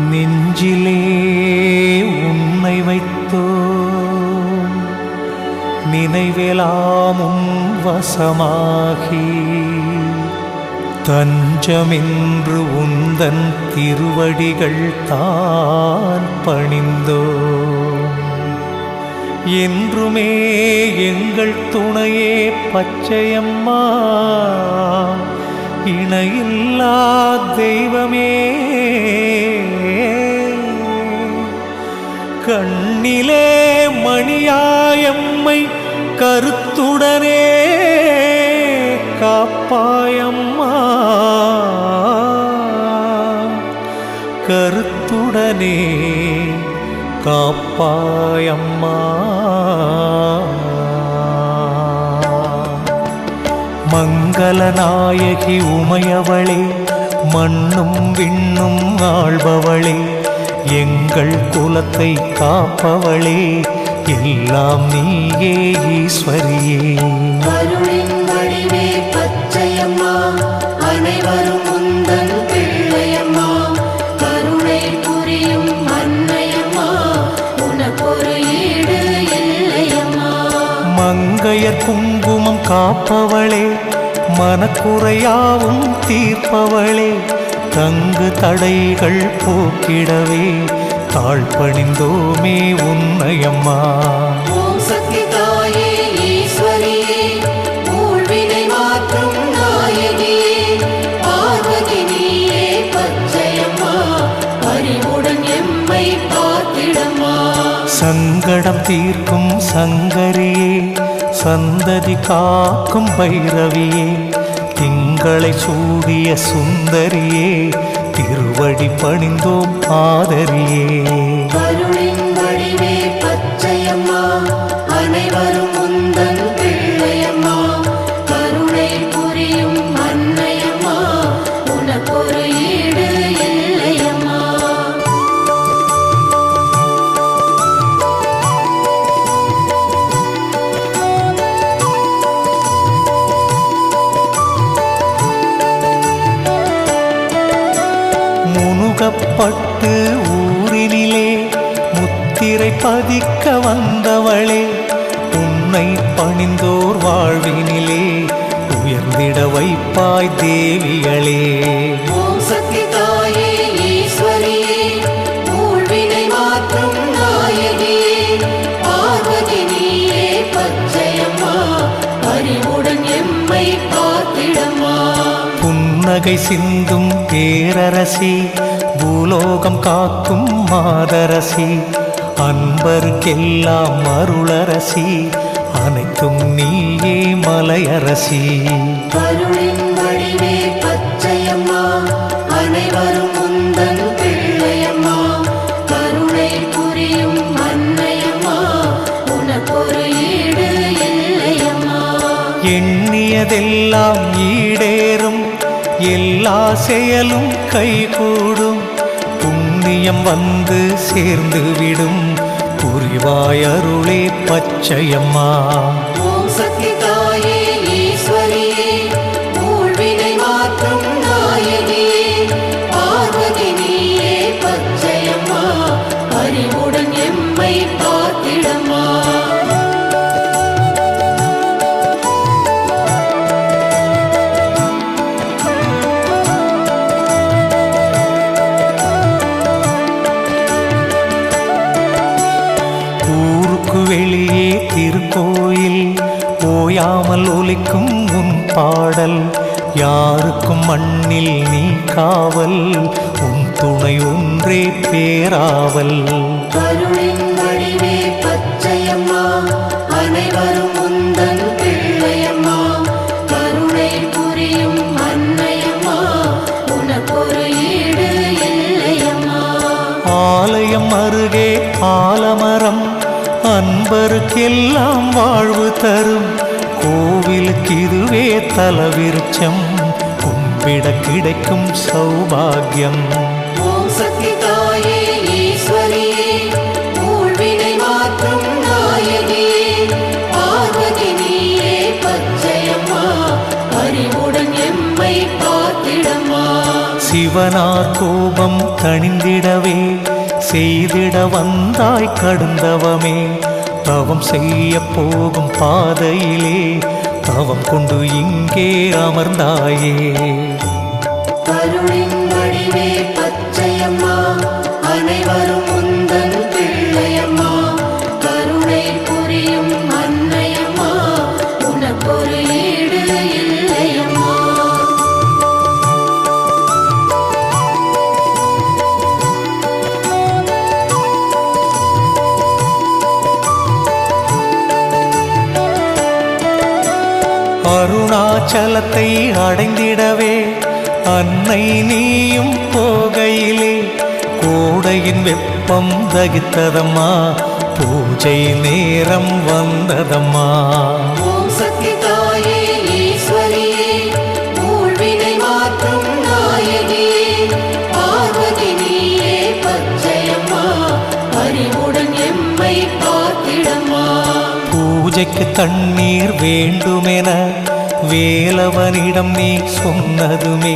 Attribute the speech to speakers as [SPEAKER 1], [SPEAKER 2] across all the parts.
[SPEAKER 1] நெஞ்சிலே உன்னை வைத்தோ நினைவெலாம் உன் வசமாகி தஞ்சமென்று உந்தன் திருவடிகள் தான் பணிந்தோ என்றுமே எங்கள் துணையே பச்சையம்மா இணையில்லா தெய்வமே கண்ணிலே மணியாயம்மை கருத்துடனே காப்பாயம்மா கருத்துடனே காப்பாயம்மா மங்களநாயகி உமையவளே மண்ணும் விண்ணும் ஆள்பவளே எங்கள் குலத்தை காப்பவளே எல்லாம் நீயே ஈஸ்வரியே
[SPEAKER 2] அருளின் வடிவே பச்சையம்மா அனைவரும் உந்தன் பிள்ளையம்மா கருணை புரியும் அன்னையம்மா உனக்கொரு ஈடு இல்லையம்மா
[SPEAKER 1] மங்கையர் குங்குமம் காப்பவளே மனக்குறையாவும் தீர்ப்பவளே தங்கு தடைகள் போக்கிடவே தாழ்பணிந்தோமே உன்னையம்மா
[SPEAKER 2] ஓம் சக்தி தாயே ஈஸ்வரியே ஊழ்வினை மாற்றும் நாயகியே பார்வதி நீயே பச்சையம்மா பரிவுடன் எம்மை பார்த்திடம்மா
[SPEAKER 1] சங்கடம் தீர்க்கும் சங்கரியே சந்ததி காக்கும் பைரவியே திங்களை சூடிய சுந்தரியே திருவடி பணிந்தோம் ஆதரியே
[SPEAKER 2] அருளின் வடிவே பச்சையம்மா அனைவரும் உந்தன் பிள்ளையம்மா கருணை புரியும் அன்னையம்மா உனக்கொரு ஈடு இல்லையம்மா
[SPEAKER 1] முனுகப்பட்டு ஊரினிலே முத்திரை பதிக்க வந்தவளே உன்னை பணிந்தோர் வாழ்வினிலே உயர்ந்திட வைப்பாய் தேவிகளே
[SPEAKER 2] ஓம் சக்தி தாயே ஈஸ்வரியே ஊழ்வினை மாற்றும் நாயகியே பார்வதி நீயே பச்சையம்மா பரிவுடன் எம்மை பார்த்திடம்மா
[SPEAKER 1] புன்னகை சிந்தும் பேரரசி பூலோகம் காக்கும் மாதரசி அன்பருக்கெல்லாம் அருளரசி அனைத்தும் நீயே மலையரசி
[SPEAKER 2] அருளின் வடிவே பச்சையம்மா அனைவரும் உந்தன் பிள்ளையம்மா கருணை புரியும் அன்னையம்மா உனக்கொரு ஈடு இல்லையம்மா
[SPEAKER 1] எண்ணியதெல்லாம் ஈடேறும் எல்லா செயலும் கைகூடும் புண்ணியம் வந்து சேர்ந்து விடும் புரிவாய் அருளே பச்சையம்மா
[SPEAKER 2] ஓம் சக்தி தாயே ஈஸ்வரியே ஊழ்வினை மாற்றும் நாயகியே பார்வதி நீயே பச்சையம்மா பரிவுடன் எம்மை பார்த்திடம்மா
[SPEAKER 1] வெளியே திருக்கோயில் ஓயாமல் ஒலிக்கும் உன் பாடல் யாருக்கும் மண்ணில் நீ காவல் உன் துணை ஒன்றே பேராவல்
[SPEAKER 2] அருளின் வடிவே பச்சையம்மா அனைவரும் உந்தன் பிள்ளையம்மா கருணை புரியும் அன்னையம்மா உனக்கொரு ஈடு இல்லையம்மா
[SPEAKER 1] ஆலயம் அருகே ஆலமரம் அன்பருக்கெல்லாம் வாழ்வு தரும் கோவிலுக்கு இதுவே தலவிருச்சம் கும்பிட கிடைக்கும் சௌபாகியம்
[SPEAKER 2] ஓம் சக்தி தாயே ஈஸ்வரியே ஊழ்வினை மாற்றும் நாயகியே பார்வதி நீயே பச்சையம்மா பரிவுடன் எம்மை பார்த்திடம்மா
[SPEAKER 1] சிவனார் கோபம் தணிந்திடவே செய்திட வந்தாய் கடுந்தவமே. தவம் செய்ய போகும் பாதையிலே தவம் கொண்டு இங்கே அமர்ந்தாயே.
[SPEAKER 2] கருணின் வடிவே பச்சையம்மா, அனைவரும் உந்தன் பிள்ளையம்மா. கருணை புரியும் அன்னையம்மா, உனக்கொரு ஈடு இல்லையம்மா.
[SPEAKER 1] அருணாச்சலத்தை அடைந்திடவே அன்னை நீயும் போகையிலே கோடையின் வெப்பம் தகித்ததம்மா, பூஜை நேரம் வந்ததம்மா.
[SPEAKER 2] ஓம் சக்தி தாயே ஈஸ்வரியே, ஊழ்வினை மாற்றும் நாயகியே. பார்வதி நீயே பச்சையம்மா, அறிவுடன் எம்மை பார்த்திடம்மா.
[SPEAKER 1] பூஜைக்கு தண்ணீர் வேண்டுமென வேலவனிடம் நீ சொன்னதுமே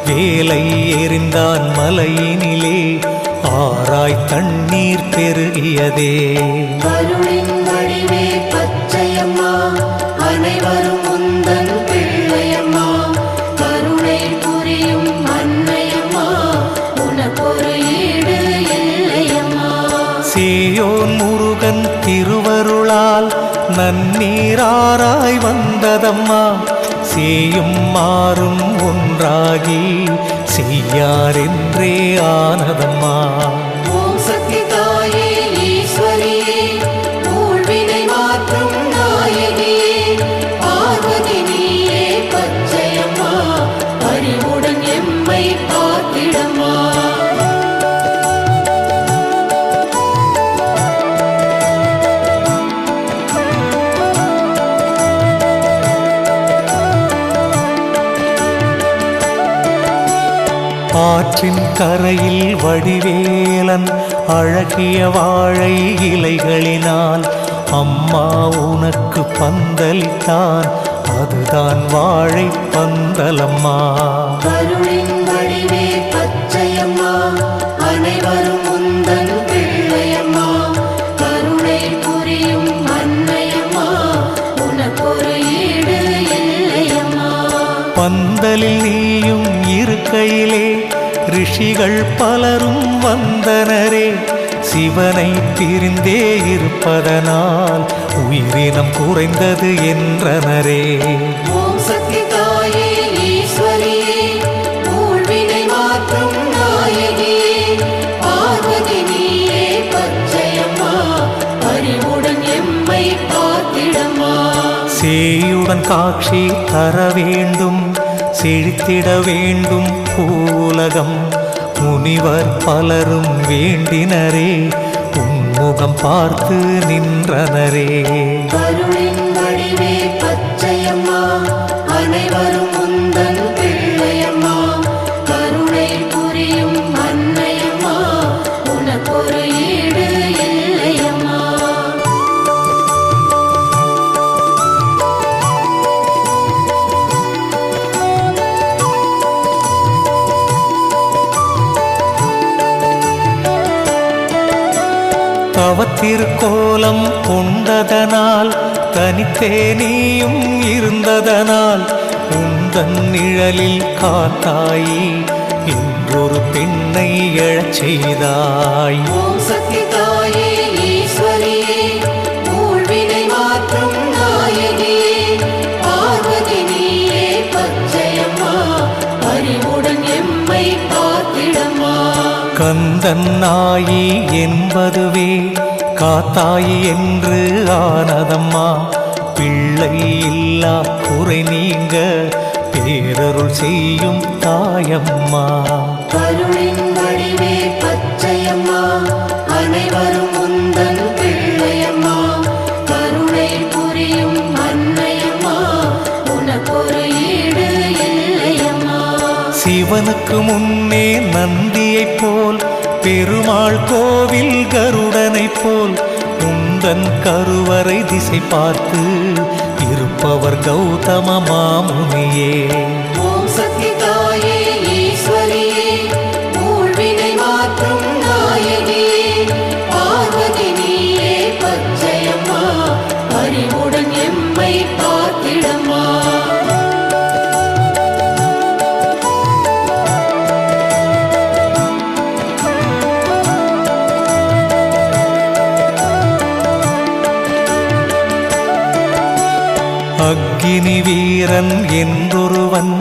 [SPEAKER 1] வேலை எறிந்தான் மலையினிலே ஆராய் தண்ணீர் பெருகியதே.
[SPEAKER 2] கருணின் வடிவே பச்சையம்மா, அனைவரும் உந்தன் பிள்ளையம்மா. கருணை புரியும் அன்னையம்மா, உனக்கொரு ஈடு இல்லையம்மா.
[SPEAKER 1] சேயோன் முருகன் திருவருளால் நன்னீராராய் வந்ததம்மா, சேயும் மாறும் ஒன்றாகி செய்யாரென்றே ஆனதம்மா.
[SPEAKER 2] ஓம் சக்தி தாயே ஈஸ்வரியே, ஊழ்வினை மாற்றும் நாயகியே. பார்வதி நீயே பச்சையம்மா, அறிவுடன் எம்மை பார்த்திடம்மா.
[SPEAKER 1] ஆற்றின் கரையில் வடிவேலன் அழகிய வாழை இலைகளினால் அம்மா உனக்கு பந்தலித்தான், அதுதான் வாழை பந்தலம்மா.
[SPEAKER 2] கருணின் வடிவே பச்சையம்மா, அனைவரும் உந்தன் பிள்ளையம்மா. கருணை புரியும் அன்னையம்மா, உனக்கொரு ஈடு இல்லையம்மா.
[SPEAKER 1] பந்தலில் நீயும் இருக்கையிலே ரிஷிகள் பலரும் வந்தனரே, சிவனை பிரிந்தே இருப்பதனால் உயிரினம் குறைந்தது என்றனரே.
[SPEAKER 2] ஓம் சக்தி தாயே ஈஸ்வரியே, ஊழ்வினை மாற்றும் நாயகியே. பார்வதி நீயே பச்சையம்மா, அறிவுடன் எம்மை பார்த்திடம்மா.
[SPEAKER 1] சேயுடன் காட்சி தர வேண்டும், செழித்திட வேண்டும் பூலகம். முனிவர் பலரும் வேண்டினரே, உன்முகம் பார்த்து நின்றனரே.
[SPEAKER 2] கருணின் வடிவே பச்சையம்மா, அனைவரும் உந்தன் பிள்ளையம்மா. கருணை புரியும் அன்னையம்மா, உனக்கொரு ஈடு இல்லையம்மா.
[SPEAKER 1] தவத்திற்கோலம் கொண்டதனால் தனித்தே நீயும் இருந்ததனால் உந்தன் நிழலில் காத்தாயி என்றொரு பெண்ணை எழச் செய்தாய்.
[SPEAKER 2] ஓம் சக்தி தாயே ஈஸ்வரியே, ஊழ்வினை மாற்றும் நாயகியே. பார்வதி நீயே பச்சையம்மா, அறிவுடன் எம்மை பார்த்திடம்மா.
[SPEAKER 1] கந்தன் நாயி என்பதுவே காத்தாயி என்று ஆனதம்மா, பிள்ளை இல்லா குறை நீங்க பேரருள் செய்யும் தாயம்மா.
[SPEAKER 2] கருணின் வடிவே பச்சையம்மா, அனைவரும் உந்தன் பிள்ளையம்மா. கருணை புரியும் அன்னையம்மா, உனக்கொரு ஈடு இல்லையம்மா.
[SPEAKER 1] சிவனுக்கு முன்னே நந்தியைப் போல் பெருமாள் கோவில் கருடனைப் போல் உந்தன் கருவறை திசை பார்த்து இருப்பவர் கௌதம மாமுனியே.
[SPEAKER 2] ஓம் சக்தி தாயே ஈஸ்வரி,
[SPEAKER 1] அக்கினி வீரன் என்றொருவன்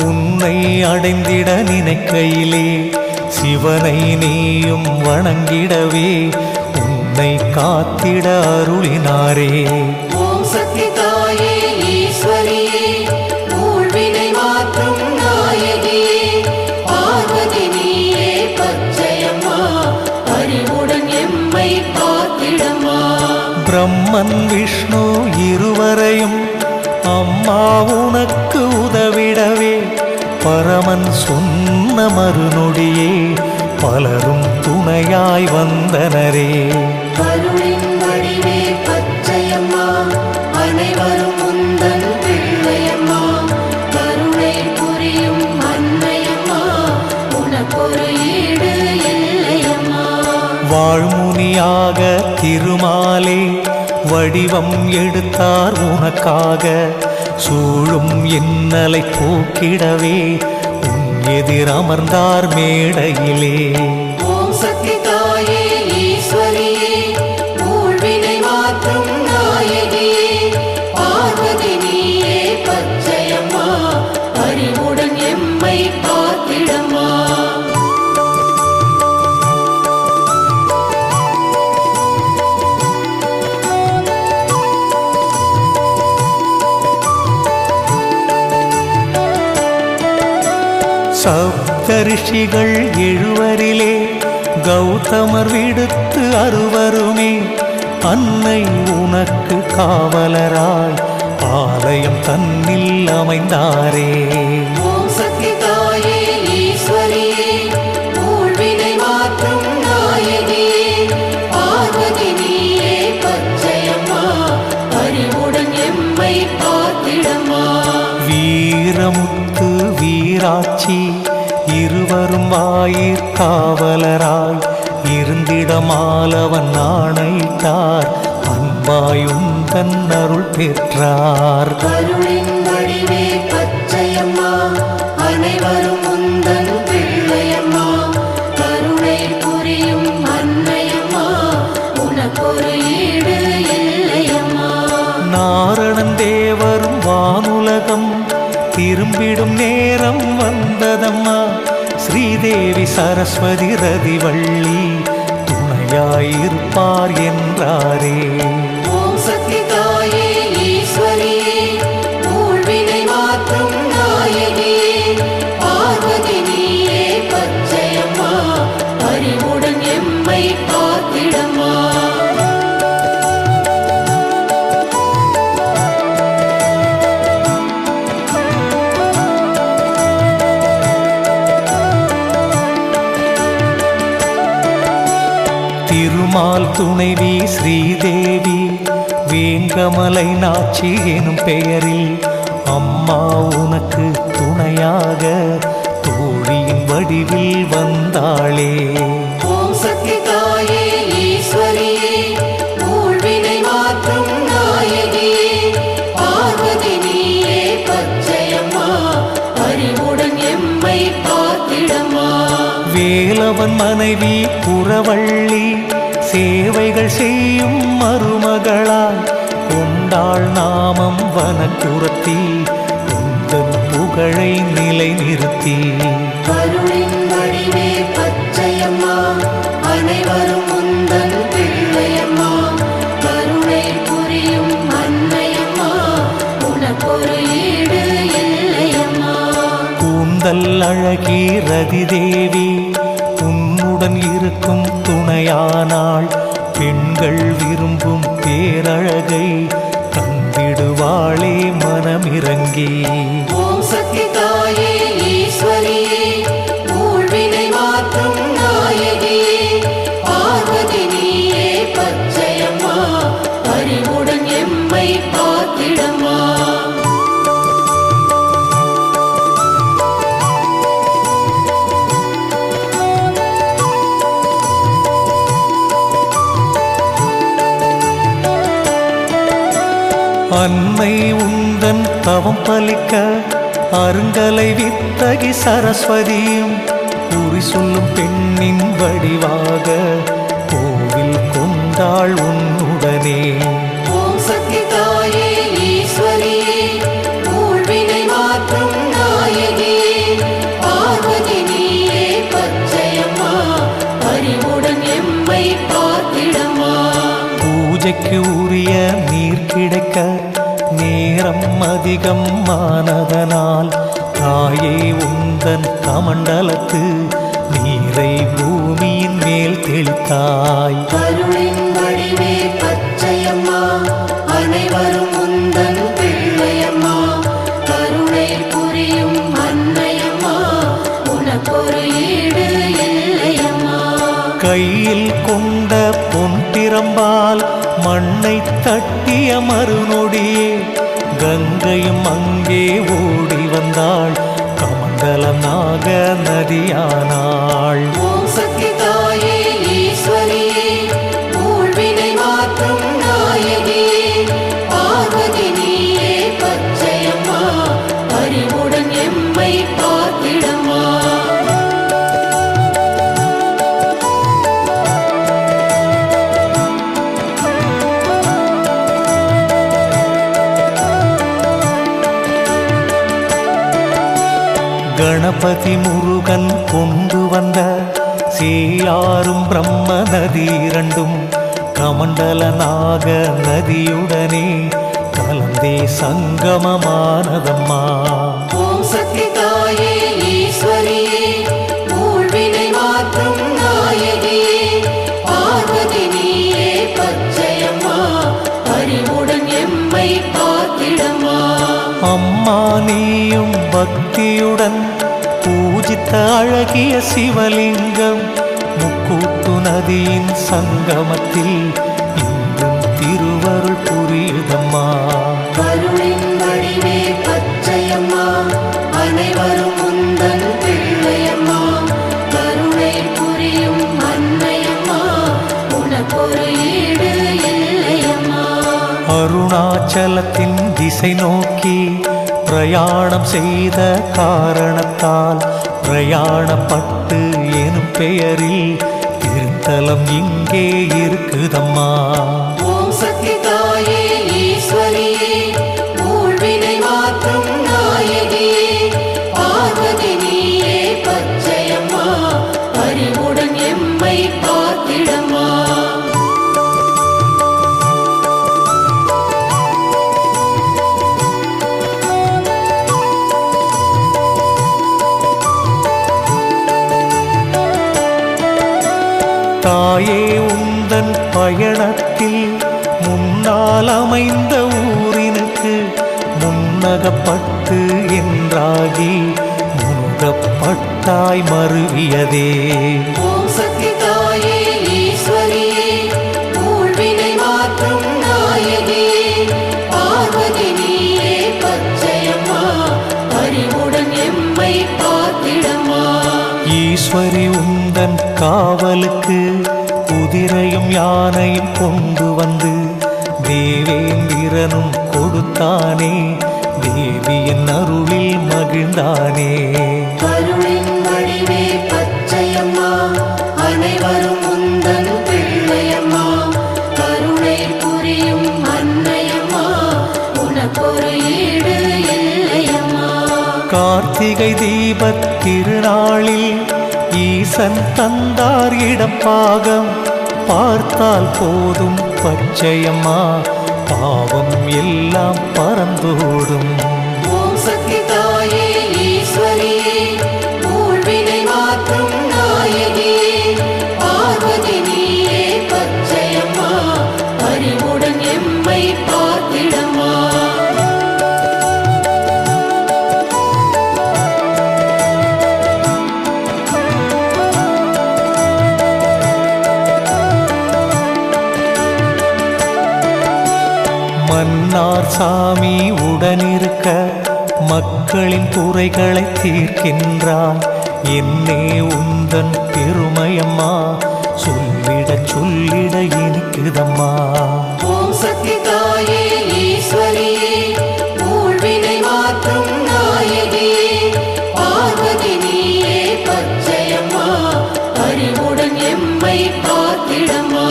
[SPEAKER 1] உன்னை அடைந்திட நினைக்கையிலே சிவனை நீயும் வணங்கிடவே உன்னை காத்திட அருளினாரே.
[SPEAKER 2] ஓம் சக்தி தாயே ஈஸ்வரியே, ஊழ்வினை மாற்றும் நாயகியே, பார்வதி நீயே பச்சையம்மா, அறிவுடன் எம்மை பார்த்திடம்மா.
[SPEAKER 1] பிரம்மன் விஷ்ணு இருவரையும் அம்மா உனக்கு உதவிடவே பரமன் சொன்ன மறுநொடியே பலரும் துணையாய் வந்தனரே.
[SPEAKER 2] அருளின் வடிவே பச்சையம்மா, அனைவரும் உந்தன் பிள்ளையம்மா, கருணை புரியும் அன்னையம்மா, உனக்கொரு ஈடு இல்லையம்மா.
[SPEAKER 1] வாழ்முனியாக திருமாலே வடிவம் எடுத்தார் உனக்காக சூழும் இன்னலை போக்கிடவே உன் எதிர் அமர்ந்தார் மேடையிலே.
[SPEAKER 2] ஓம் சக்தி தாயே ஈஸ்வரியே, ஊழ்வினை மாற்றும் நாயகியே, பார்வதி நீயே பச்சையம்மா, அறிவுடன் எம்மை பார்த்திடம்மா.
[SPEAKER 1] சப்தரிஷிகள் எழுவரிலே கௌதமர் விடுத்து அறுவருமே அன்னை உனக்கு காவலராய் ஆலயம் தன்னில் அமைந்தாரே.
[SPEAKER 2] ஓம் சக்தி தாயே ஈஸ்வரியே, ஊழ்வினை மாற்றும் நாயகியே, பார்வதி நீயே பச்சையம்மா, அறிவுடன் எம்மை பார்த்திடம்மா.
[SPEAKER 1] வீரமுத்து வீராட்சி இருவரும் வாயிற் காவலராய் இருந்திடமாலவன் ஆணையிட்டார் அன்பாயும் தன் அருள் பெற்றார்.
[SPEAKER 2] அருளின் வடிவே பச்சையம்மா, அனைவரும் உந்தன் பிள்ளையம்மா, கருணை புரியும் அன்னையம்மா, உனக்கொரு ஈடு இல்லையம்மா.
[SPEAKER 1] நாரணன் தேவரும் வானுலகம் திரும்பிடும் நேரம் வந்ததம்மா ஸ்ரீதேவி சரஸ்வதி ரதிவள்ளி துணையாயிருப்பார் என்றாரே.
[SPEAKER 2] ஓம் சக்தி தாயே ஈஸ்வரியே, ஊழ்வினை மாற்றும் நாயகியே, பார்வதி நீயே பச்சையம்மா, அறிவுடன் எம்மை பார்த்திடம்மா.
[SPEAKER 1] திருமால் துணைவி ஸ்ரீதேவி வேங்கமலை நாச்சி எனும் பெயரில் அம்மா உனக்கு துணையாக தோழியின் வடிவில் வந்தாளே.
[SPEAKER 2] ஓம் சக்தி தாயே ஈஸ்வரியே, ஊழ்வினை மாற்றும் நாயகியே, பார்வதி நீயே பச்சையம்மா, அறிவுடன் எம்மை பார்த்திடம்மா.
[SPEAKER 1] வேலவன் மனைவி புறவள்ளி சேவைகள் செய்யும் மருமகளால் கொண்டாள் நாமம் வனக்குரத்தி உந்தன் புகழை நிலை நிறுத்தி.
[SPEAKER 2] அருளின் வடிவே பச்சையம்மா, அனைவரும் உந்தன் பிள்ளையம்மா, கருணை புரியும் அன்னையம்மா, உனக்கொரு ஈடு இல்லையம்மா.
[SPEAKER 1] கூந்தல் அழகி ரதி தேவி உன்னுடன் இருக்கும் துணையானாள் பெண்கள் விரும்பும் பேரழகை தந்திடுவாளே மனமிறங்கி.
[SPEAKER 2] ஓம் சக்தி தாயே ஈஸ்வரியே, ஊழ்வினை மாற்றும் நாயகியே, பார்வதி நீயே பச்சையம்மா, அறிவுடன் எம்மை பார்த்திடம்மா.
[SPEAKER 1] அன்னை உந்தன் தவம் பலிக்க அருங்கலை வித்தகி சரஸ்வதியும் குறி சொல்லும் பெண்ணின் வடிவாக கோவில் கொண்டாள் உன்னுடனே.
[SPEAKER 2] ஓம் சக்தி தாயே ஈஸ்வரியே,
[SPEAKER 1] பூஜைக்கு உரிய நீர் கிடைக்க நேரம் அதிகம் ஆனதனால் தாயே உந்தன் கமண்டலத்து நீரை பூமியின் மேல் தெளித்தாய்.
[SPEAKER 2] அருளின் வடிவே பச்சையம்மா, அனைவரும் உந்தன் பிள்ளையம்மா, கருணை புரியும் அன்னையம்மா, உனக்கொரு ஈடு இல்லையம்மா.
[SPEAKER 1] கையில் கொண்ட பொன் திறம்பால் மண்ணை தட்டிய மறுநொடியே கங்கையும் அங்கே ஓடி வந்தாள், கமண்டலம் நாக நதியானாள்.
[SPEAKER 2] ஓம் சக்தி தாயே ஈஸ்வரியே, ஊழ்வினை மாற்றும் நாயகியே, பார்வதி நீயே பச்சையம்மா, அறிவுடன் எம்மை பார்த்திடம்மா.
[SPEAKER 1] கணபதி முருகன் கொண்டு வந்த சேயாரும் பிரம்ம நதி இரண்டும் கமண்டல நாக நதியுடனே கலந்தே சங்கமமானதம்மா.
[SPEAKER 2] ஓம் சக்தி தாயே ஈஸ்வரியே, ஊழ்வினை மாற்றும் நாயகியே, பார்வதி நீயே பச்சையம்மா, அறிவுடன் எம்மை பார்த்திடம்மா.
[SPEAKER 1] அம்மா நீயும் பக்தியுடன் பூஜித்த அழகிய சிவலிங்கம் முக்கூட்டு நதியின் சங்கமத்தில் இன்றும் திருவருள் புரியுதம்மா.
[SPEAKER 2] அருளின் வடிவே பச்சையம்மா, அனைவரும் உந்தன் பிள்ளையம்மா, கருணை புரியும் அன்னையம்மா, உனக்கொரு ஈடு இல்லையம்மா.
[SPEAKER 1] அருணாச்சலத்தின் திசை நோக்கி பிரயாணம் செய்த காரணத்தால் பிரயாணப்பட்டு எனும் பெயரில் திருத்தலம் இங்கே இருக்குதம்மா.
[SPEAKER 2] ஓம் சக்தி தாயே ஈஸ்வரியே, ஊழ்வினை மாற்றும் நாயகியே, பார்வதி நீயே பச்சையம்மா, அறிவுடன் எம்மை பார்த்திடம்மா.
[SPEAKER 1] தாயே உந்தன் பயணத்தில் முன்னால் அமைந்த ஊரினுக்கு முன்னகப்பட்டு என்றாகி முனுகப்பட்டாய் மருவியதே.
[SPEAKER 2] ஓம் சக்தி தாயே ஈஸ்வரியே, ஊழ்வினை மாற்றும் நாயகியே, பார்வதி நீயே பச்சையம்மா, அறிவுடன் எம்மை பார்த்திடம்மா.
[SPEAKER 1] ஈஸ்வரி உந்தன் காவலுக்கு குதிரையும் யானையும் கொண்டு வந்து தேவேந்திரனும் கொடுத்தானே, தேவியின் அருளில் மகிழ்ந்தானே.
[SPEAKER 2] அருளின் வடிவே பச்சையம்மா, அனைவரும் உந்தன் பிள்ளையம்மா, கருணை புரியும் அன்னையம்மா, உனக்கொரு ஈடு இல்லையம்மா.
[SPEAKER 1] கார்த்திகை தீபத் திருநாளில் ஈசன் தந்தார் இடப்பாகம் பார்த்தால் போதும் பச்சையம்மா, பாவம் எல்லாம் பறந்தோடும்.
[SPEAKER 2] ஓம் சக்தி தாயே ஈஸ்வரியே, ஊழ்வினை மாற்றும் நாயகியே, பார்வதி நீயே பச்சையம்மா, அறிவுடன் எம்மை பார்த்திடம்மா.
[SPEAKER 1] மன்னார் சாமி உடனிருக்க மக்களின் குறைகளை தீர்க்கின்றான், என்னே உந்தன் பெருமையம்மா, சொல்லிட சொல்லிட இனிக்குதம்மா.
[SPEAKER 2] ஓம் சக்தி தாயே ஈஸ்வரியே, ஊழ்வினை மாற்றும் நாயகியே, பார்வதி நீயே பச்சையம்மா, அறிவுடன் எம்மை பார்த்திடம்மா.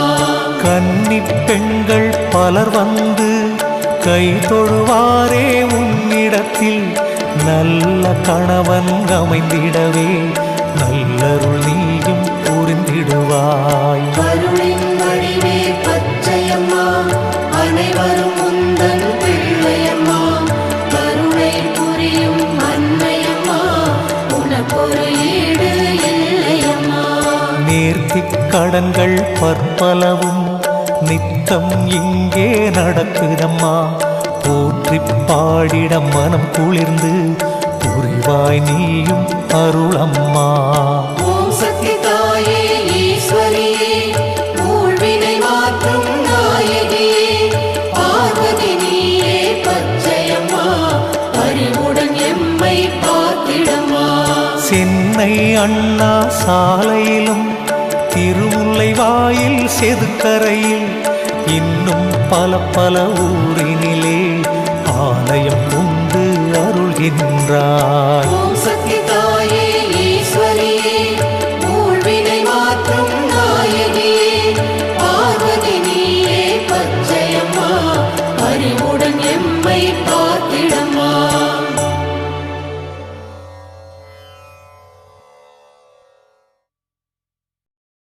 [SPEAKER 1] கன்னிப் பெண்கள் பலர் வந்து கை தொழுவாரே உன்னிடத்தில், நல்ல கணவன் அமைந்திடவே நல்லருள் நீயும் புரிந்திடுவாய்.
[SPEAKER 2] அருளின் வடிவே பச்சையம்மா,
[SPEAKER 1] நேர்த்திக் கடன்கள் பற்பலவும் நித்தம் இங்கே நடக்குதம்மா. போற்றி பாடிட மனம் குளிர்ந்து புரிவாய் நீயும் அருளம்மா.
[SPEAKER 2] ஓம் சக்தி தாயே ஈஸ்வரியே ஊழ்வினை மாற்றும் நாயகியே பார்வதி நீயே பச்சையம்மா அறிவுடன் எம்மை பார்த்திடம்மா.
[SPEAKER 1] சென்னை அண்ணா சாலையிலும் திருமுல்லை வாயில் செதுக்கரையில் இன்னும் பல பல ஊரினிலே ஆலயம் கொண்டு அருள்கின்றார்.